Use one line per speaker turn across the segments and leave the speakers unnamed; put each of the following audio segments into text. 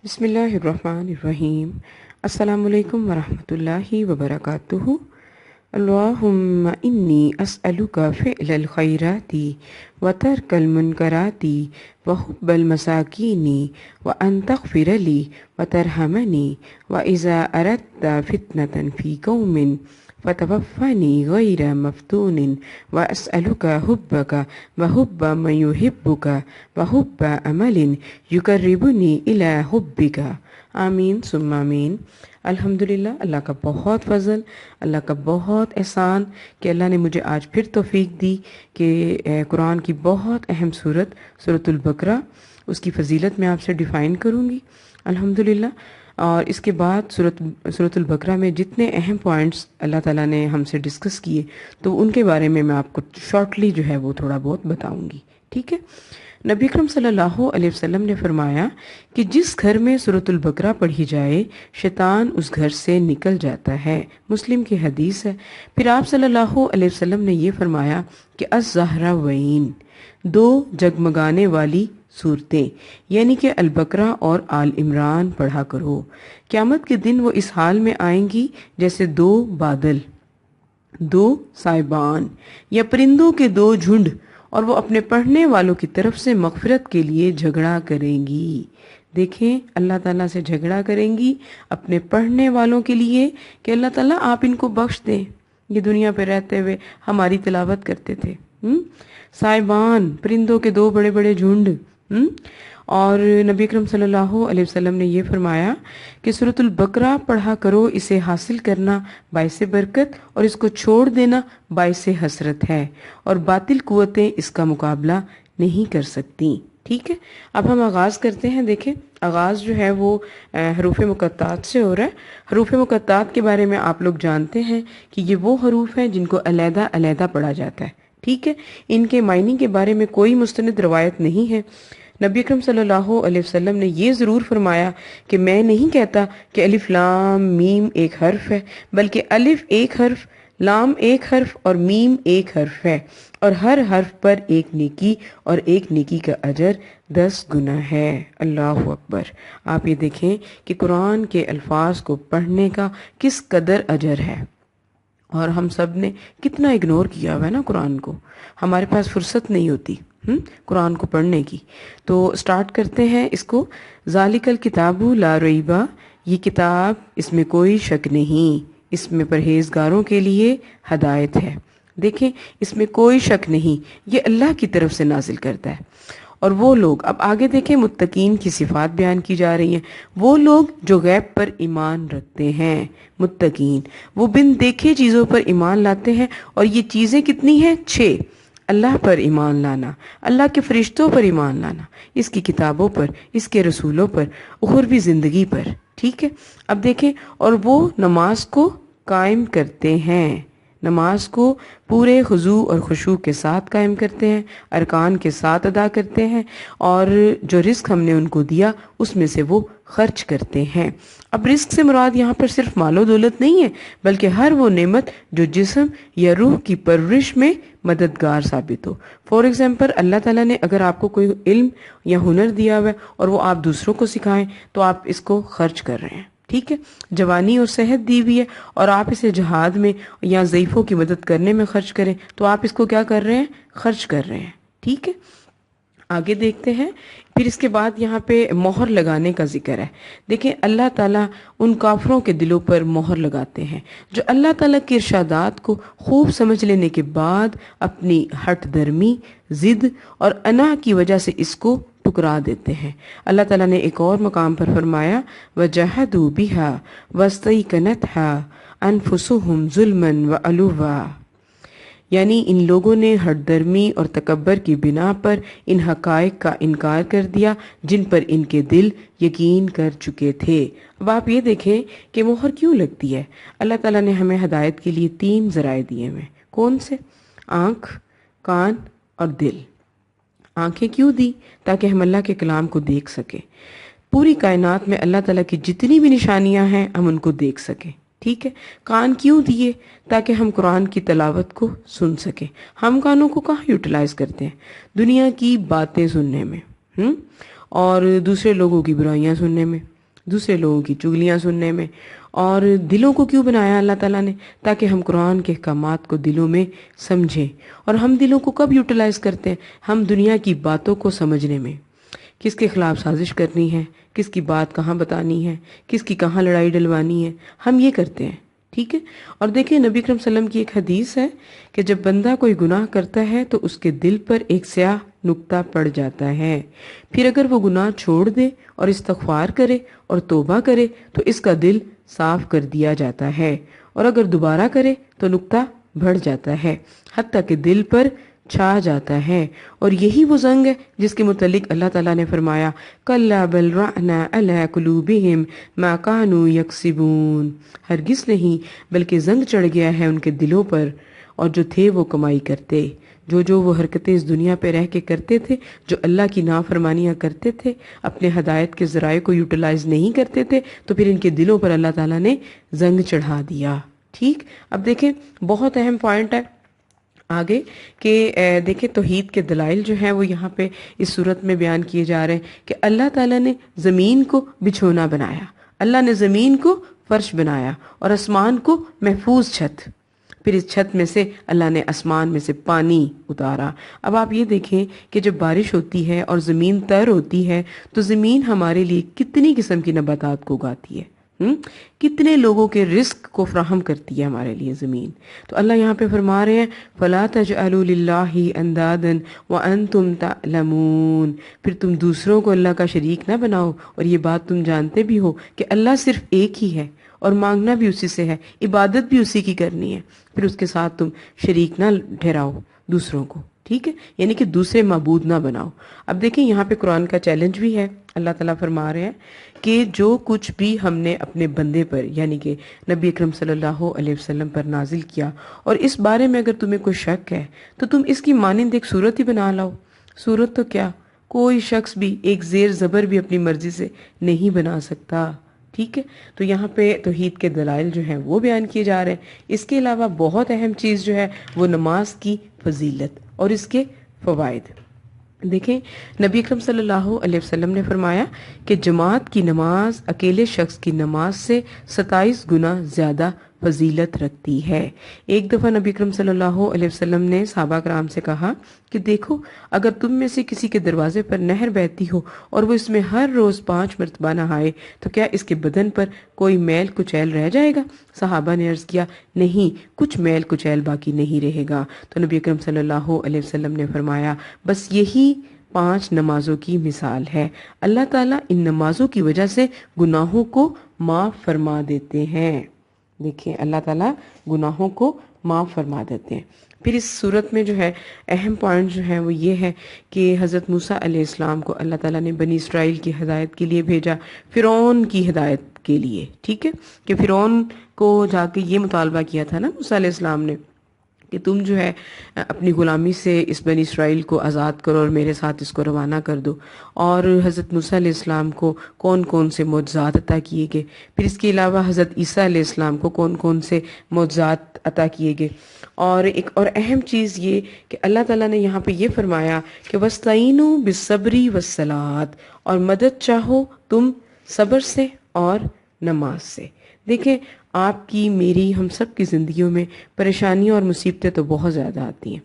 بسم اللہ الرحمن الرحیم۔ السلام علیکم ورحمۃ اللہ وبرکاتہ۔ اللہم انی اسألک فعل الخیرات وترک المنکرات وحب المساکین وان تغفر لی وترحمنی واذا اردت فتنة فی قوم فتوفنی غیر مفتون واسألک حبک وحب من یحبک وحب عمل یقربنی الی حبک، آمین ثم آمین۔ الحمدللہ، اللہ کا بہت فضل، اللہ کا بہت احسان کہ اللہ نے مجھے آج پھر توفیق دی کہ قرآن کی بہت اہم سورۃ البقرہ، اس کی فضیلت میں آپ سے ڈیفائن کروں گی الحمدللہ۔ اور اس کے بعد سورۃ البقرہ میں جتنے اہم پوائنٹس اللہ تعالیٰ نے ہم سے ڈسکس کیے تو ان کے بارے میں آپ کو شارٹلی جو ہے وہ تھوڑا بہت بتاؤں گی، ٹھیک ہے۔ نبی اکرم صلی اللہ علیہ وسلم نے فرمایا کہ جس گھر میں سورۃ البقرہ پڑھی جائے شیطان اس گھر سے نکل جاتا ہے، مسلم کی حدیث ہے۔ پھر آپ صلی اللہ علیہ وسلم نے یہ فرمایا کہ الزہراوین، دو جگمگانے والی صورتیں یعنی کہ البقرہ اور آل عمران پڑھا کرو، قیامت کے دن وہ اس حال میں آئیں گی جیسے دو بادل، دو سائبان یا پرندوں کے دو جھنڈ، اور وہ اپنے پڑھنے والوں کی طرف سے مغفرت کے لیے جھگڑا کریں گی۔ دیکھیں، اللہ تعالیٰ سے جھگڑا کریں گی اپنے پڑھنے والوں کے لیے کہ اللہ تعالیٰ آپ ان کو بخش دیں، یہ دنیا پہ رہتے ہوئے ہماری تلاوت کرتے تھے۔ سائبان، پرندوں کے دو بڑے بڑے جھنڈ۔ اور نبی اکرم صلی اللہ علیہ وسلم نے یہ فرمایا کہ سورۃ البقرہ پڑھا کرو، اسے حاصل کرنا باعث برکت اور اس کو چھوڑ دینا باعث حسرت ہے، اور باطل قوتیں اس کا مقابلہ نہیں کر سکتی، ٹھیک ہے۔ اب ہم آغاز کرتے ہیں۔ دیکھیں، آغاز جو ہے وہ حروف مقطعات سے ہو رہا ہے۔ حروف مقطعات کے بارے میں آپ لوگ جانتے ہیں کہ یہ وہ حروف ہیں جن کو علیحدہ علیحدہ پڑھا جاتا ہے، ٹھیک ہے۔ ان کے معنی کے بارے میں کوئی مستند روایت نہیں ہے۔ نبی اکرم صلی اللہ علیہ وسلم نے یہ ضرور فرمایا کہ میں نہیں کہتا کہ الف لام میم ایک حرف ہے، بلکہ الف ایک حرف، لام ایک حرف اور میم ایک حرف ہے، اور ہر حرف پر ایک نیکی اور ایک نیکی کا اجر 10 گنا ہے۔ اللہ اکبر۔ آپ یہ دیکھیں کہ قرآن کے الفاظ کو پڑھنے کا کس قدر اجر ہے، اور ہم سب نے کتنا اگنور کیا ہوا ہے نا قرآن کو، ہمارے پاس فرصت نہیں ہوتی قرآن کو پڑھنے کی۔ تو سٹارٹ کرتے ہیں اس کو۔ ذالک الکتاب لا ریبہ، یہ کتاب اس میں کوئی شک نہیں، اس میں پرہیزگاروں کے لیے ہدایت ہے۔ دیکھیں، اس میں کوئی شک نہیں، یہ اللہ کی طرف سے نازل کرتا ہے۔ اور وہ لوگ، اب آگے دیکھیں، متقین کی صفات بیان کی جا رہی ہیں۔ وہ لوگ جو غیب پر ایمان رکھتے ہیں، متقین، وہ بن دیکھے چیزوں پر ایمان لاتے ہیں، اور یہ چیزیں کتنی ہیں؟ 6۔ اللہ پر ایمان لانا، اللہ کے فرشتوں پر ایمان لانا، اس کی کتابوں پر، اس کے رسولوں پر، اخروی زندگی پر، ٹھیک ہے۔ اب دیکھیں، اور وہ نماز کو قائم کرتے ہیں، نماز کو پورے خضوع اور خشوع کے ساتھ قائم کرتے ہیں، ارکان کے ساتھ ادا کرتے ہیں، اور جو رزق ہم نے ان کو دیا اس میں سے وہ خرچ کرتے ہیں۔ اب رزق سے مراد یہاں پر صرف مال و دولت نہیں ہے، بلکہ ہر وہ نعمت جو جسم یا روح کی پرورش میں مددگار ثابت ہو۔ فار ایگزامپل، اللہ تعالیٰ نے اگر آپ کو کوئی علم یا ہنر دیا ہوا ہے اور وہ آپ دوسروں کو سکھائیں تو آپ اس کو خرچ کر رہے ہیں، ٹھیک ہے۔ جوانی اور صحت دی ہوئی ہے اور آپ اسے جہاد میں یا ضعیفوں کی مدد کرنے میں خرچ کریں تو آپ اس کو کیا کر رہے ہیں؟ خرچ کر رہے ہیں، ٹھیک ہے۔ آگے دیکھتے ہیں۔ پھر اس کے بعد یہاں پہ مہر لگانے کا ذکر ہے۔ دیکھیں، اللہ تعالیٰ ان کافروں کے دلوں پر مہر لگاتے ہیں جو اللہ تعالیٰ کے ارشادات کو خوب سمجھ لینے کے بعد اپنی ہٹ درمی، ضد اور انا کی وجہ سے اس کو ٹکرا دیتے ہیں۔ اللہ تعالیٰ نے ایک اور مقام پر فرمایا وَجَحَدُوا بِهَا وَاسْتَيْقَنَتْهَا أَنفُسُهُمْ ظُلْمًا وَعُلُوًّا، یعنی ان لوگوں نے ہٹ درمی اور تکبر کی بنا پر ان حقائق کا انکار کر دیا جن پر ان کے دل یقین کر چکے تھے۔ اب آپ یہ دیکھیں کہ مہر کیوں لگتی ہے۔ اللہ تعالیٰ نے ہمیں ہدایت کے لیے 3 ذرائع دیے ہوئے، کون سے؟ آنکھ، کان اور دل۔ آنکھیں کیوں دی؟ تاکہ ہم اللہ کے کلام کو دیکھ سکیں، پوری کائنات میں اللہ تعالیٰ کی جتنی بھی نشانیاں ہیں ہم ان کو دیکھ سکیں، ٹھیک ہے۔ کان کیوں دیے؟ تاکہ ہم قرآن کی تلاوت کو سن سکیں۔ ہم کانوں کو کہاں یوٹیلائز کرتے ہیں؟ دنیا کی باتیں سننے میں اور دوسرے لوگوں کی برائیاں سننے میں، دوسرے لوگوں کی چگلیاں سننے میں۔ اور دلوں کو کیوں بنایا اللہ تعالیٰ نے؟ تاکہ ہم قرآن کے احکامات کو دلوں میں سمجھیں۔ اور ہم دلوں کو کب یوٹیلائز کرتے ہیں؟ ہم دنیا کی باتوں کو سمجھنے میں، کس کے خلاف سازش کرنی ہے، کس کی بات کہاں بتانی ہے، کس کی کہاں لڑائی ڈلوانی ہے، ہم یہ کرتے ہیں، ٹھیک ہے۔ اور دیکھیں نبی اکرم صلی اللہ علیہ وسلم کی ایک حدیث ہے کہ جب بندہ کوئی گناہ کرتا ہے تو اس کے دل پر ایک سیاہ نقطہ پڑ جاتا ہے، پھر اگر وہ گناہ چھوڑ دے اور استغفار کرے اور توبہ کرے تو اس کا دل صاف کر دیا جاتا ہے، اور اگر دوبارہ کرے تو نقطہ بڑھ جاتا ہے حتیٰ کہ دل پر چھا جاتا ہے۔ اور یہی وہ زنگ ہے جس کے متعلق اللہ تعالیٰ نے فرمایا کَلَّا بَلْ رَأْنَا عَلَىٰ قُلُوبِهِمْ مَا كَانُوا يَكْسِبُونَ، ہرگز نہیں بلکہ زنگ چڑھ گیا ہے ان کے دلوں پر اور جو تھے وہ کمائی کرتے، جو وہ حرکتیں اس دنیا پہ رہ کے کرتے تھے، جو اللہ کی نافرمانیاں کرتے تھے، اپنے ہدایت کے ذرائع کو یوٹیلائز نہیں کرتے تھے، تو پھر ان کے دلوں پر اللہ تعالیٰ نے زنگ چڑھا دیا۔ ٹھیک، اب دیکھیں بہت اہم پوائنٹ ہے آگے کہ دیکھیں توحید کے دلائل جو ہیں وہ یہاں پہ اس صورت میں بیان کیے جا رہے ہیں کہ اللہ تعالیٰ نے زمین کو بچھونا بنایا، اللہ نے زمین کو فرش بنایا اور آسمان کو محفوظ چھت، پھر اس چھت میں سے اللہ نے آسمان میں سے پانی اتارا۔ اب آپ یہ دیکھیں کہ جب بارش ہوتی ہے اور زمین تر ہوتی ہے تو زمین ہمارے لیے کتنی قسم کی نباتات کو اگاتی ہے، کتنے لوگوں کے رزق کو فراہم کرتی ہے ہمارے لیے زمین۔ تو اللہ یہاں پہ فرما رہے ہیں فَلَا تَجْعَلُوا لِلَّهِ أَنْدَادًا وَأَنْتُمْ تَعْلَمُونَ، پھر تم دوسروں کو اللہ کا شریک نہ بناؤ اور یہ بات تم جانتے بھی ہو کہ اللہ صرف ایک ہی ہے اور مانگنا بھی اسی سے ہے، عبادت بھی اسی کی کرنی ہے، پھر اس کے ساتھ تم شریک نہ ٹھہراؤ دوسروں کو، ٹھیک ہے، یعنی کہ دوسرے معبود نہ بناؤ۔ اب دیکھیں یہاں پہ قرآن کا چیلنج بھی ہے، اللہ تعالیٰ فرما رہے ہیں کہ جو کچھ بھی ہم نے اپنے بندے پر یعنی کہ نبی اکرم صلی اللہ علیہ وسلم پر نازل کیا، اور اس بارے میں اگر تمہیں کوئی شک ہے تو تم اس کی مانند ایک صورت ہی بنا لاؤ۔ صورت تو کیا، کوئی شخص بھی ایک زیر زبر بھی اپنی مرضی سے نہیں بنا سکتا، ٹھیک ہے۔ تو یہاں پہ توحید کے دلائل جو ہیں وہ بیان کیے جا رہے ہیں۔ اس کے علاوہ بہت اہم چیز جو ہے وہ نماز کی فضیلت اور اس کے فوائد۔ دیکھیں نبی اکرم صلی اللہ علیہ وسلم نے فرمایا کہ جماعت کی نماز اکیلے شخص کی نماز سے 27 گنا زیادہ فضیلت رکھتی ہے۔ ایک دفعہ نبی اکرم صلی اللہ علیہ وسلم نے صحابہ کرام سے کہا کہ دیکھو اگر تم میں سے کسی کے دروازے پر نہر بہتی ہو اور وہ اس میں ہر روز 5 مرتبہ نہائے تو کیا اس کے بدن پر کوئی میل کچیل رہ جائے گا؟ صحابہ نے عرض کیا نہیں، کچھ میل کچیل باقی نہیں رہے گا۔ تو نبی اکرم صلی اللہ علیہ وسلم نے فرمایا بس یہی 5 نمازوں کی مثال ہے، اللہ تعالیٰ ان نمازوں کی وجہ سے گناہوں کو معاف فرما دیتے ہیں۔ دیکھیں اللہ تعالیٰ گناہوں کو معاف فرما دیتے ہیں۔ پھر اس صورت میں جو ہے اہم پوائنٹ جو ہے وہ یہ ہے کہ حضرت موسیٰ علیہ السلام کو اللہ تعالیٰ نے بنی اسرائیل کی ہدایت کے لیے بھیجا، فرعون کی ہدایت کے لیے، ٹھیک ہے، کہ فرعون کو جا کے یہ مطالبہ کیا تھا نا موسیٰ علیہ السلام نے کہ تم جو ہے اپنی غلامی سے اس بنی اسرائیل کو آزاد کرو اور میرے ساتھ اس کو روانہ کر دو۔ اور حضرت موسیٰ علیہ السلام کو کون کون سے معجزات عطا کیے گئے، پھر اس کے علاوہ حضرت عیسیٰ علیہ السلام کو کون کون سے معجزات عطا کیے گئے۔ اور ایک اور اہم چیز یہ کہ اللہ تعالیٰ نے یہاں پہ یہ فرمایا کہ وَاسْتَعِینُوا بِالصَّبْرِ وَالصَّلَاةِ، اور مدد چاہو تم صبر سے اور نماز سے۔ دیکھیں آپ کی میری ہم سب کی زندگیوں میں پریشانیوں اور مصیبتیں تو بہت زیادہ آتی ہیں۔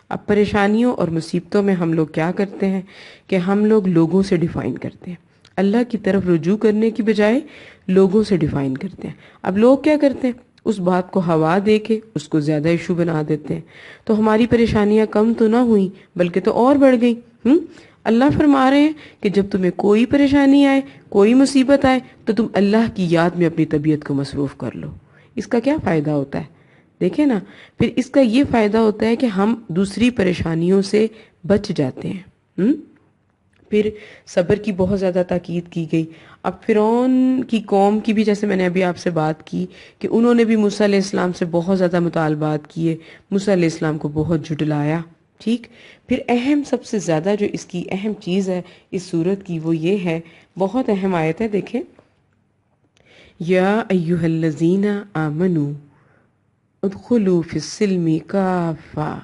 اب پریشانیوں اور مصیبتوں میں ہم لوگ کیا کرتے ہیں کہ ہم لوگ لوگوں سے ڈیفائن کرتے ہیں، اللہ کی طرف رجوع کرنے کی بجائے لوگوں سے ڈیفائن کرتے ہیں۔ اب لوگ کیا کرتے ہیں، اس بات کو ہوا دے کے اس کو زیادہ ایشو بنا دیتے ہیں، تو ہماری پریشانیاں کم تو نہ ہوئیں بلکہ تو اور بڑھ گئیں۔ اللہ فرما رہے ہیں کہ جب تمہیں کوئی پریشانی آئے، کوئی مصیبت آئے تو تم اللہ کی یاد میں اپنی طبیعت کو مصروف کر لو۔ اس کا کیا فائدہ ہوتا ہے؟ دیکھیں نا، پھر اس کا یہ فائدہ ہوتا ہے کہ ہم دوسری پریشانیوں سے بچ جاتے ہیں۔ پھر صبر کی بہت زیادہ تاکید کی گئی۔ اب فرعون کی قوم کی بھی جیسے میں نے ابھی آپ سے بات کی کہ انہوں نے بھی موسیٰ علیہ السلام سے بہت زیادہ مطالبات کیے، موسیٰ علیہ السلام کو بہت جھٹلایا، ٹھیک۔ پھر اہم سب سے زیادہ جو اس کی اہم چیز ہے اس سورت کی وہ یہ ہے، بہت اہم آیت ہے، دیکھیں یا ایھا الذین آمنوا ادخلوا فی السلم کافہ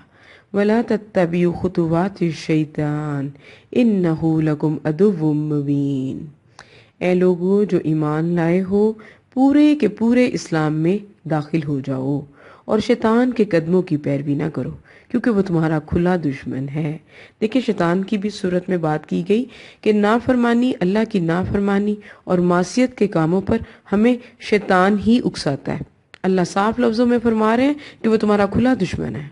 ولا تتبعوا خطوات الشیطان انہ لکم عدو مبین۔ اے لوگو جو ایمان لائے ہو پورے کے پورے اسلام میں داخل ہو جاؤ اور شیطان کے قدموں کی پیروی نہ کرو کیونکہ وہ تمہارا کھلا دشمن ہے۔ دیکھیں شیطان کی بھی صورت میں بات کی گئی کہ نافرمانی، اللہ کی نافرمانی اور معصیت کے کاموں پر ہمیں شیطان ہی اکساتا ہے۔ اللہ صاف لفظوں میں فرما رہے ہیں کہ وہ تمہارا کھلا دشمن ہے۔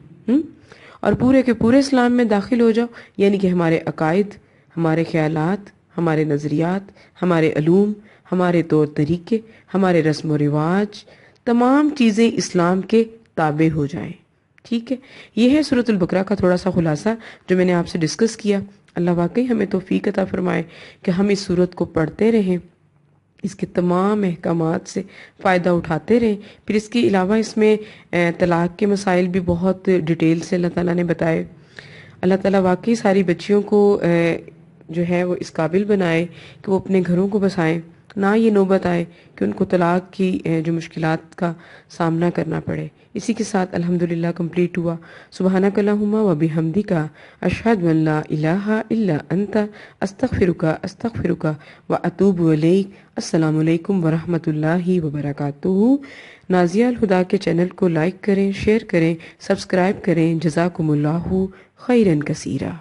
اور پورے کے پورے اسلام میں داخل ہو جاؤ، یعنی کہ ہمارے عقائد، ہمارے خیالات، ہمارے نظریات، ہمارے علوم، ہمارے طور طریقے، ہمارے رسم و رواج، تمام چیزیں اسلام کے تابع ہو جائیں۔ ٹھیک ہے، یہ ہے سورۃ البقرہ کا تھوڑا سا خلاصہ جو میں نے آپ سے ڈسکس کیا۔ اللہ واقعی ہمیں توفیق عطا فرمائے کہ ہم اس سورت کو پڑھتے رہیں، اس کے تمام احکامات سے فائدہ اٹھاتے رہیں۔ پھر اس کے علاوہ اس میں طلاق کے مسائل بھی بہت ڈیٹیل سے اللہ تعالیٰ نے بتائے۔ اللہ تعالیٰ واقعی ساری بچیوں کو جو ہے وہ اس قابل بنائے کہ وہ اپنے گھروں کو بسائیں، نہ یہ نوبت آئے کہ ان کو طلاق کی جو مشکلات کا سامنا کرنا پڑے۔ اسی کے ساتھ الحمدللہ کمپلیٹ ہوا۔ سبحانک اللہم و بحمدک اشہد ان لا الہ الا انت استغفرک و اتوب الیک۔ السلام علیکم ورحمۃ اللہ وبرکاتہ۔ نازیہ الہدیٰ کے چینل کو لائک کریں، شیئر کریں، سبسکرائب کریں۔ جزاکم اللہ خیرا کثیرا۔